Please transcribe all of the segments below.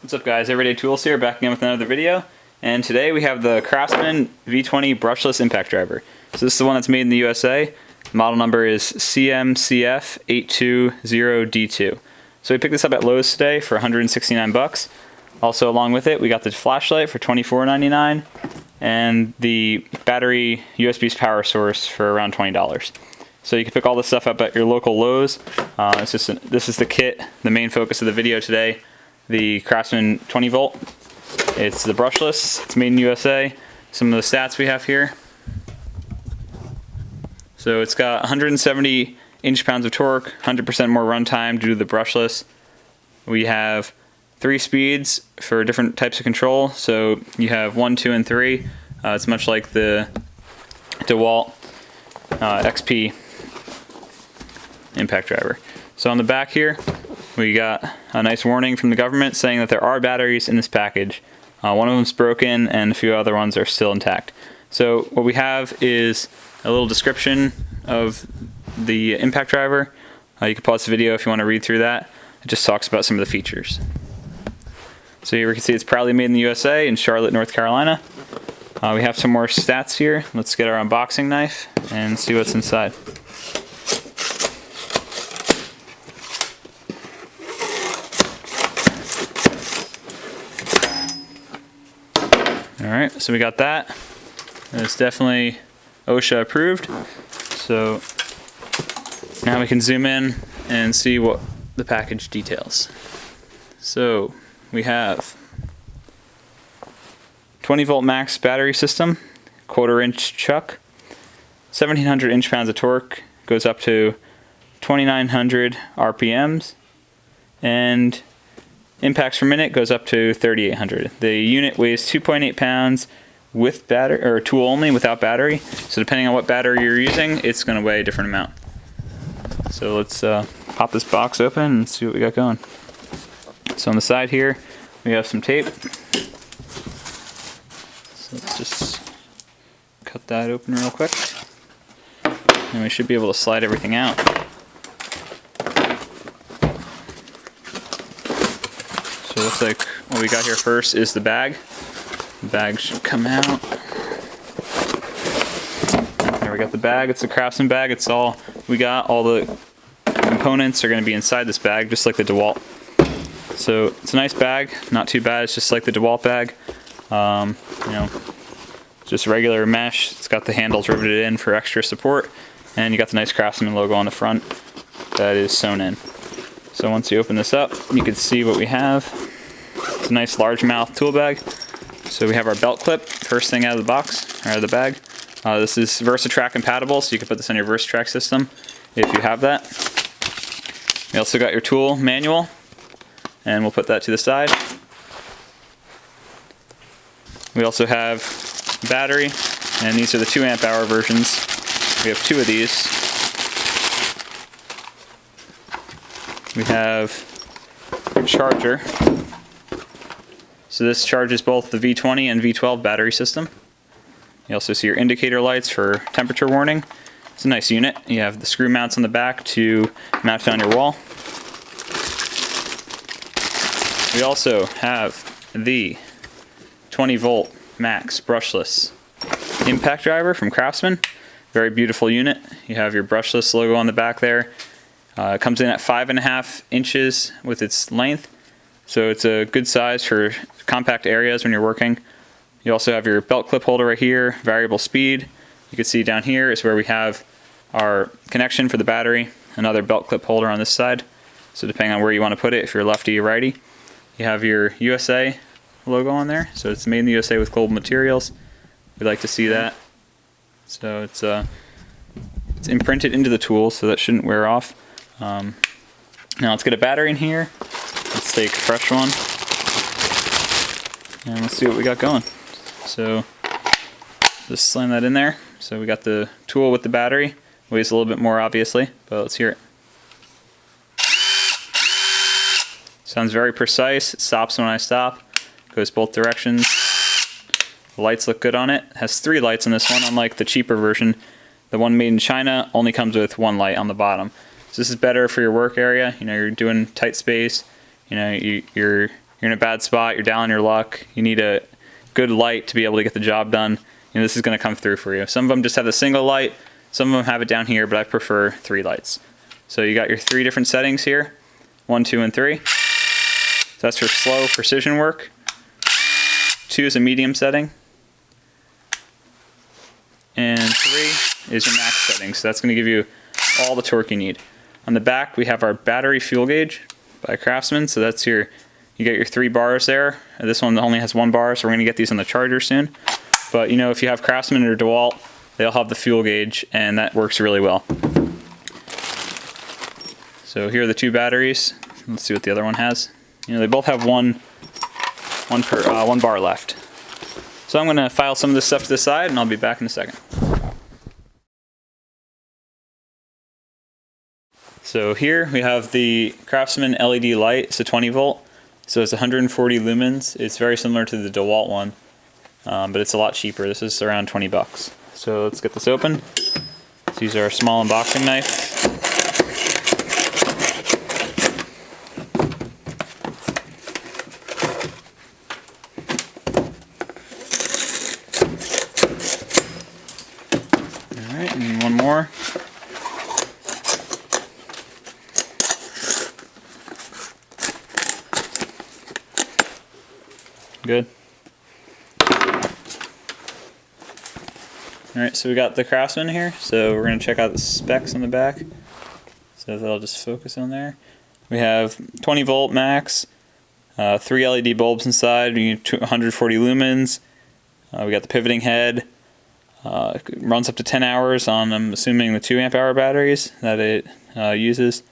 What's up guys, Everyday Tools here, back again with another video. And today we have the Craftsman V20 Brushless Impact Driver. So this is the one that's made in the USA. The model number is CMCF820D2. So we picked this up at Lowe's today for 169 bucks. Also along with it, we got the flashlight for $24.99 and the battery USB power source for around $20. So you can pick all this stuff up at your local Lowe's. This is the kit, the main focus of the video today. The Craftsman 20 volt. It's the brushless, it's made in USA. Some of the stats we have here. So it's got 170 inch-pounds of torque, 100% more runtime due to the brushless. We have 3 speeds for different types of control. So you have 1, 2, and 3. It's much like the DeWalt XP Impact Driver. So on the back here, we got a nice warning from the government saying that there are batteries in this package. One of them's broken and a few other ones are still intact. So what we have is a little description of the impact driver. You can pause the video if you want to read through that. It just talks about some of the features. So here we can see it's proudly made in the USA in Charlotte, North Carolina. We have some more stats here. Let's get our unboxing knife and see what's inside. Alright, so we got that. It's definitely OSHA approved. So now we can zoom in and see what the package details. So we have 20 volt max battery system, 1/4 inch chuck, 1700 inch-pounds of torque, goes up to 2900 RPMs, and impacts per minute goes up to 3,800. The unit weighs 2.8 pounds with battery, or tool only without battery. So depending on what battery you're using, it's going to weigh a different amount. So let's pop this box open and see what we got going. So on the side here, we have some tape. So let's just cut that open real quick. And we should be able to slide everything out. So it looks like what we got here first is the bag. The bag should come out. There we got the bag. It's a Craftsman bag. It's all we got. All the components are going to be inside this bag, just like the DeWalt. So it's a nice bag, not too bad. It's just like the DeWalt bag. You know, just regular mesh. It's got the handles riveted in for extra support, and you got the nice Craftsman logo on the front that is sewn in. So once you open this up, you can see what we have. It's a nice largemouth tool bag. So we have our belt clip, first thing out of the box, or out of the bag. This is VersaTrack compatible, so you can put this on your VersaTrack system if you have that. You also got your tool manual, and we'll put that to the side. We also have battery, and these are the 2 amp hour versions. We have 2 of these. We have a charger. So this charges both the V20 and V12 battery system. You also see your indicator lights for temperature warning. It's a nice unit. You have the screw mounts on the back to mount it on your wall. We also have the 20 volt max brushless impact driver from Craftsman. Very beautiful unit. You have your brushless logo on the back there. It comes in at 5.5 inches with its length, so it's a good size for compact areas when you're working. You also have your belt clip holder right here, variable speed. You can see down here is where we have our connection for the battery, another belt clip holder on this side. So depending on where you want to put it, if you're lefty or righty. You have your USA logo on there, so it's made in the USA with global materials. We like to see that. So it's imprinted into the tool, so that shouldn't wear off. Now let's get a battery in here. Let's take a fresh one, and let's see what we got going. So just slam that in there. So we got the tool with the battery. Weighs a little bit more obviously, but let's hear it. Sounds very precise. It stops when I stop. Goes both directions. The lights look good on it. It has 3 lights on this one, unlike the cheaper version. The one made in China only comes with 1 light on the bottom. So this is better for your work area. You know, you're doing tight space. You know, you're you're in a bad spot, you're down on your luck, you need a good light to be able to get the job done, this is going to come through for you. Some of them just have a single light, some of them have it down here, but I prefer 3 lights. So you got your 3 different settings here, 1, 2, and 3. So that's for slow precision work. 2 is a medium setting. And 3 is your max setting. So that's going to give you all the torque you need. On the back, we have our battery fuel gauge by Craftsman. So that's you get your 3 bars there. This one only has 1 bar, so we're going to get these on the charger soon. But if you have Craftsman or DeWalt, they'll have the fuel gauge, and that works really well. So here are the 2 batteries. Let's see what the other one has. They both have one bar left. So I'm going to file some of this stuff to the side, and I'll be back in a second. So here we have the Craftsman LED light. It's a 20 volt, so it's 140 lumens. It's very similar to the DeWalt one, but it's a lot cheaper. This is around 20 bucks. So let's get this open. Let's use our small unboxing knife. Alright, and one more. Good. Alright, so we got the Craftsman here, so we're going to check out the specs on the back. So that'll just focus on there. We have 20 volt max, 3 LED bulbs inside, we need 140 lumens. We got the pivoting head. It runs up to 10 hours on, I'm assuming, the 2 amp hour batteries that it uses.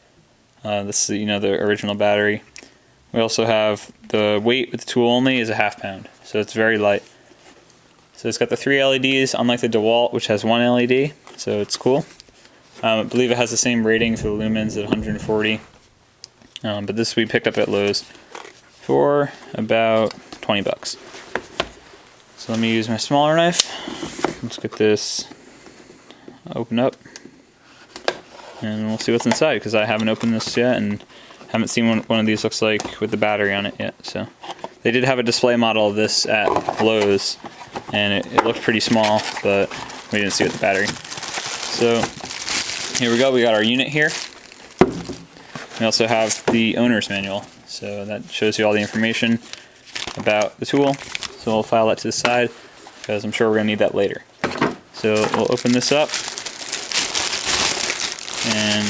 This is, the original battery. We also have the weight with the tool only is a ½ pound, so it's very light. So it's got the 3 LEDs, unlike the DeWalt, which has 1 LED, so it's cool. I believe it has the same rating for the lumens at 140, but this we picked up at Lowe's for about 20 bucks. So let me use my smaller knife. Let's get this opened up, and we'll see what's inside, because I haven't opened this yet and haven't seen what one of these looks like with the battery on it yet. So they did have a display model of this at Lowe's, and it looked pretty small, but we didn't see it with the battery. So here we go, we got our unit here. We also have the owner's manual, so that shows you all the information about the tool. So we'll file that to the side, because I'm sure we're going to need that later. So we'll open this up and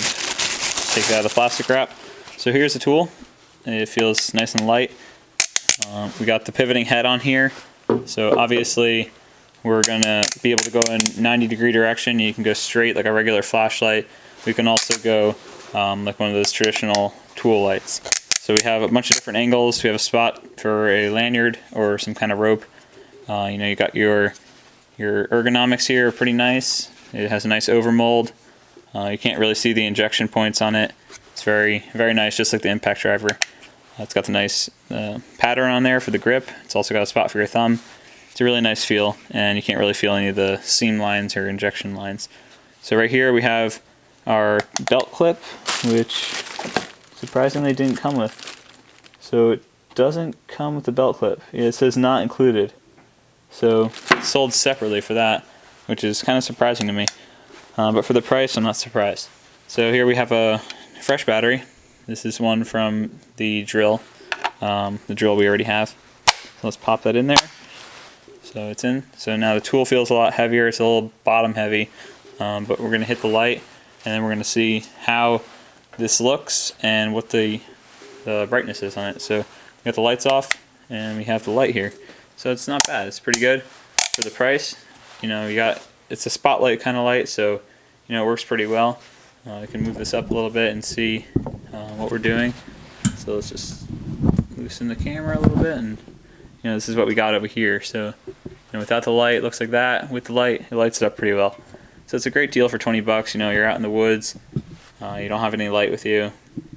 take it out of the plastic wrap. So here's the tool. It feels nice and light. We got the pivoting head on here. So obviously we're going to be able to go in 90-degree direction. You can go straight like a regular flashlight. We can also go like one of those traditional tool lights. So we have a bunch of different angles. We have a spot for a lanyard or some kind of rope. You got your ergonomics here are pretty nice. It has a nice overmold. You can't really see the injection points on it. It's very, very nice, just like the Impact Driver. It's got the nice pattern on there for the grip. It's also got a spot for your thumb. It's a really nice feel, and you can't really feel any of the seam lines or injection lines. So right here we have our belt clip, which surprisingly didn't come with. So it doesn't come with the belt clip. It says not included. So it's sold separately for that, which is kind of surprising to me. But for the price, I'm not surprised. So here we have a fresh battery. This is one from the drill we already have. So let's pop that in there. So it's in. So now the tool feels a lot heavier. It's a little bottom heavy, but we're going to hit the light, and then we're going to see how this looks and what the brightness is on it. So we got the lights off, and we have the light here. So it's not bad. It's pretty good for the price. It's a spotlight kind of light, so it works pretty well. I can move this up a little bit and see what we're doing. So let's just loosen the camera a little bit, and this is what we got over here. So without the light, it looks like that. With the light, it lights it up pretty well. So it's a great deal for 20 bucks. You're out in the woods, you don't have any light with you.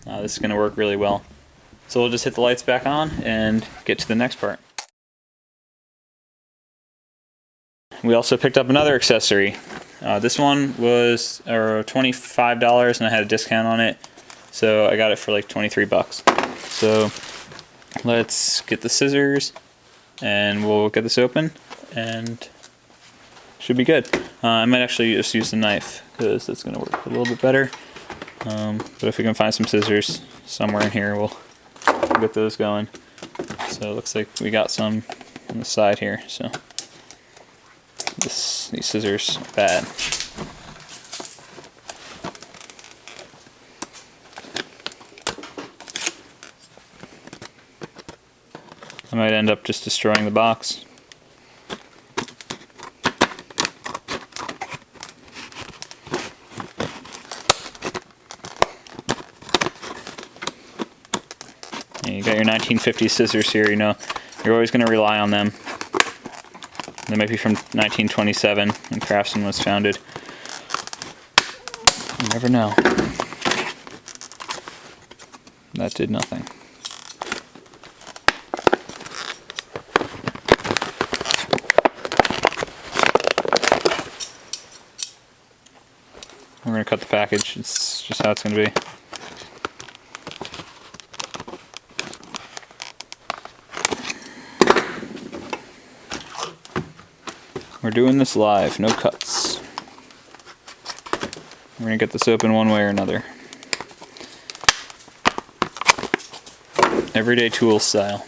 This is going to work really well. So we'll just hit the lights back on and get to the next part. We also picked up another accessory. This one was $25 and I had a discount on it, so I got it for like 23 bucks. So let's get the scissors and we'll get this open and should be good. I might actually just use the knife because that's going to work a little bit better. But if we can find some scissors somewhere in here, we'll get those going. So it looks like we got some on the side here. So these scissors are bad. I might end up just destroying the box. You got your 1950 scissors here, you know, you're always going to rely on them. They might be from 1927 when Craftsman was founded. You never know. That did nothing. We're going to cut the package. It's just how it's going to be. We're doing this live, no cuts. We're going to get this open one way or another. Everyday tool style.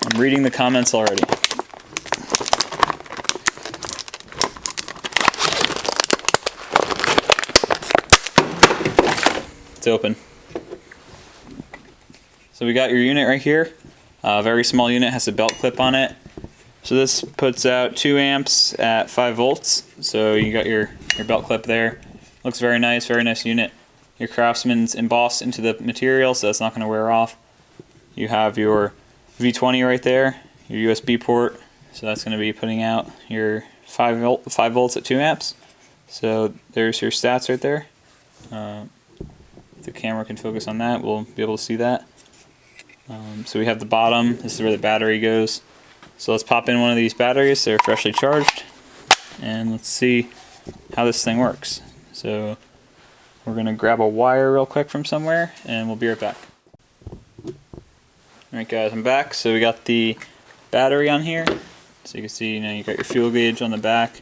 I'm reading the comments already. It's open. So we got your unit right here. Very small unit, has a belt clip on it. So this puts out 2 amps at 5 volts. So you got your belt clip there. Looks very nice unit. Your Craftsman's embossed into the material, so that's not going to wear off. You have your V20 right there, your USB port. So that's going to be putting out your 5 volts at 2 amps. So there's your stats right there. If the camera can focus on that, we'll be able to see that. So we have the bottom, this is where the battery goes. So let's pop in one of these batteries, they're freshly charged, and let's see how this thing works. So we're going to grab a wire real quick from somewhere, and we'll be right back. Alright guys, I'm back. So we got the battery on here. So you can see, you know, you got your fuel gauge on the back.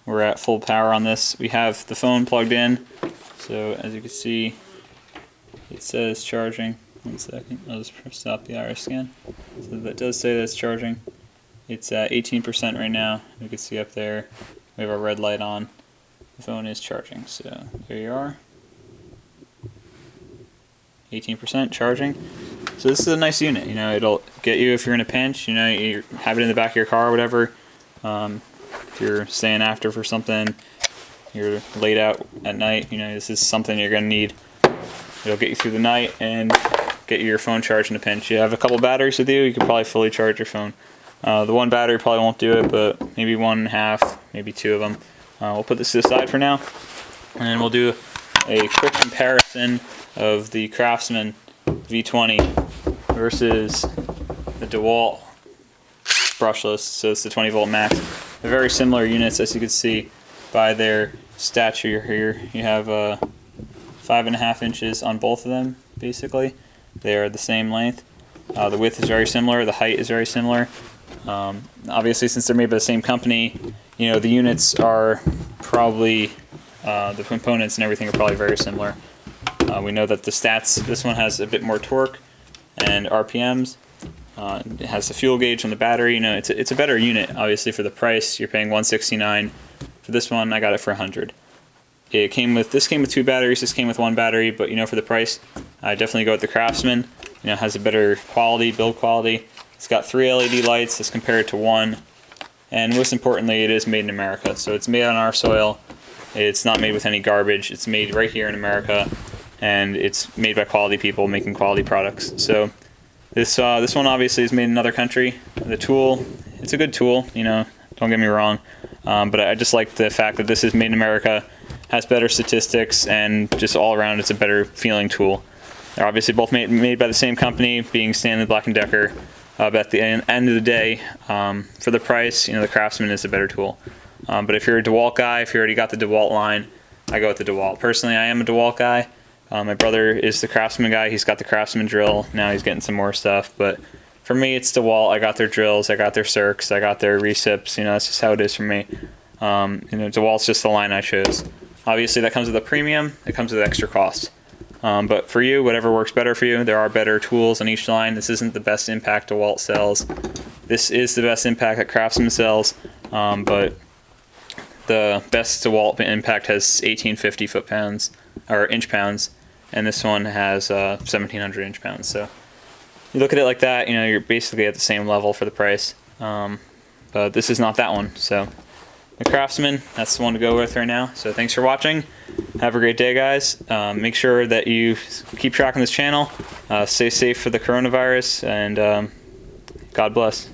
We're at full power on this. We have the phone plugged in. So as you can see, it says charging. 1 second, I'll just stop the iris scan. So that does say that it's charging. It's at 18% right now. You can see up there, we have our red light on. The phone is charging, so there you are. 18% charging. So this is a nice unit, you know, it'll get you if you're in a pinch, you know, you have it in the back of your car or whatever. If you're staying after for something, you're late out at night, you know, this is something you're going to need. It'll get you through the night and get your phone charged in a pinch. You have a couple batteries with you, you can probably fully charge your phone. The one battery probably won't do it, but maybe 1.5, maybe 2 of them. We'll put this to the side for now, and then we'll do a quick comparison of the Craftsman V20 versus the DeWalt brushless, so it's the 20 volt max. They're very similar units, as you can see by their stature here. You have 5.5 inches on both of them, basically. They are the same length. The width is very similar, the height is very similar. Obviously, since they're made by the same company, you know, the units are probably, the components and everything are probably very similar. We know that the stats, this one has a bit more torque and RPMs. It has the fuel gauge on the battery. You know, it's a better unit, obviously, for the price. You're paying $169. For this one, I got it for $100. This came with 2 batteries, this came with 1 battery, but you know, for the price, I definitely go with the Craftsman. You know, it has a better quality, build quality. It's got 3 LED lights as compared to 1, and most importantly, it is made in America. So it's made on our soil. It's not made with any garbage. It's made right here in America, and it's made by quality people making quality products. So this one obviously is made in another country. The tool, it's a good tool. You know, don't get me wrong, but I just like the fact that this is made in America. Has better statistics, and just all around it's a better feeling tool. They're obviously both made by the same company, being Stanley Black & Decker. But at the end of the day, for the price, you know, the Craftsman is a better tool. But if you're a DeWalt guy, if you already got the DeWalt line, I go with the DeWalt. Personally, I am a DeWalt guy. My brother is the Craftsman guy. He's got the Craftsman drill. Now he's getting some more stuff. But for me, it's DeWalt. I got their drills. I got their circs. I got their recips. You know, that's just how it is for me. You know, DeWalt's just the line I chose. Obviously, that comes with a premium. It comes with extra cost. But for you, whatever works better for you, there are better tools on each line. This isn't the best impact DeWalt sells. This is the best impact that Craftsman sells. But the best DeWalt impact has 1850 foot-pounds or inch-pounds, and this one has 1700 inch-pounds. So you look at it like that, you know, you're basically at the same level for the price. But this is not that one. So the Craftsman, that's the one to go with right now. So thanks for watching. Have a great day, guys. Make sure that you keep tracking this channel. Stay safe for the coronavirus, and God bless.